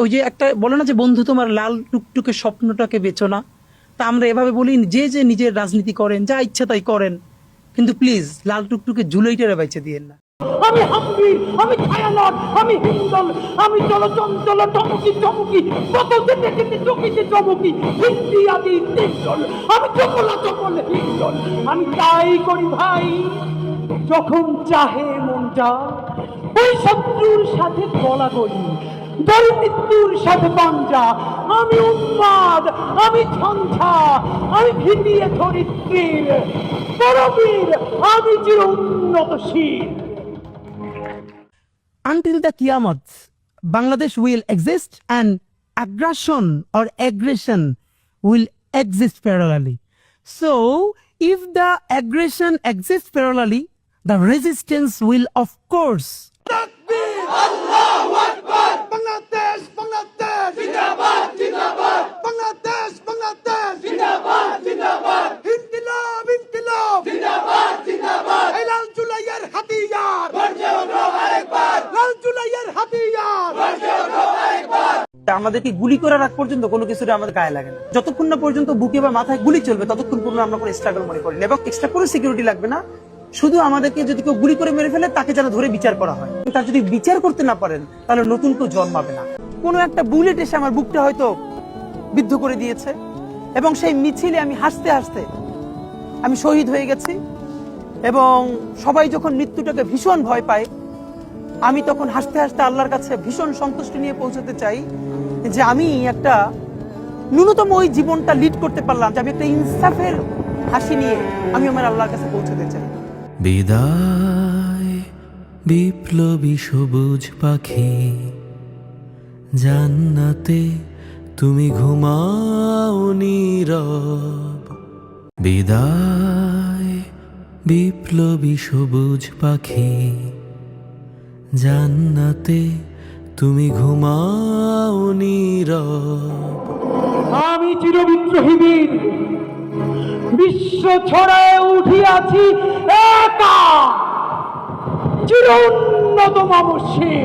ওই যে একটা বলে না যে বন্ধু তোমার লাল টুকটুকে স্বপ্নটাকে বেচো না, তা আমরা এভাবে বলি যে যে নিজের রাজনীতি করেন, যা ইচ্ছা তাই করেন, কিন্তু প্লিজ লাল টুকটুকে ঝুলাইটারে বাইচে দিয়েন না। আমি হাম্বি, আমি ছায়ানট, আমি হিন্দল, আমি চলচঞ্চল চমকি চমকি, কত যেতে যেতে চকিতে চমকি, হিন্দি আদি তিনজল, আমি চকলা চকল হিন্দল। আমি তাই করি ভাই যখন চাহে মনটা, ওই শত্রুর সাথে গলাগলি, দরিদ্রুর সাথে পাঞ্জা। আমি উন্মাদ, আমি ঝঞ্ঝা, আমি ভিটিয়ে ধরিত্রীর পরবীর, আমি চির উন্নতশীল। Until the Qiyamah, Bangladesh will exist and aggression will exist parallelly. So, if the aggression exists parallelly, the resistance will of course. Allahu Akbar! Bangladesh, Bangladesh! Zindabad, Zindabad! Bangladesh, Bangladesh! Zindabad, Zindabad! Inkilab, Inkilab! Zindabad, Zindabad! Lal Julayar Hatiyar! Barje utho arekbar! Lal Julayar Hatiyar! Barje utho arekbar! আমাদেরকে গুলি করার আগ পর্যন্ত কোনো কিছুটা আমাদের গায়ে লাগে না। যতক্ষণ না পর্যন্ত বুকে বা মাথায় গুলি চলবে ততক্ষণ পর্যন্ত আমরা কোনো স্ট্রাগল মনে করি না, এবং এক্সট্রা কোনো সিকিউরিটি লাগবে না। শুধু আমাদেরকে যদি কেউ গুলি করে মেরে ফেলে তাকে যেন ধরে বিচার করা হয়, তার যদি বিচার করতে না পারেন তাহলে নতুন কেউ জন্মাবে না। কোনো একটা বুলেট এসে আমার বুকটা হয়তো বিদ্ধ করে দিয়েছে, এবং সেই মিছিলে আমি হাসতে হাসতে আমি শহীদ হয়ে গেছি, এবং সবাই যখন মৃত্যুটাকে ভীষণ ভয় পায়, আমি তখন হাসতে হাসতে আল্লাহর কাছে ভীষণ সন্তুষ্টি নিয়ে পৌঁছতে চাই যে আমি একটা ন্যূনতম ওই জীবনটা লিড করতে পারলাম, যে আমি একটা ইনসাফের হাসি নিয়ে আমি আমার আল্লাহর কাছে পৌঁছতে চাই। বিদায় বিপ্লবী সবুজ পাখি, জান্নাতে তুমি ঘুমাও নীরব। বিদায় বিপ্লবী সবুজ পাখি, জান্নাতে তুমি ঘুমাও নীরব। আমি চিরবিদ্রোহী বীর, বিশ্ব ছড়ায় উঠিয়াছি একা, চির উন্নত মামসী।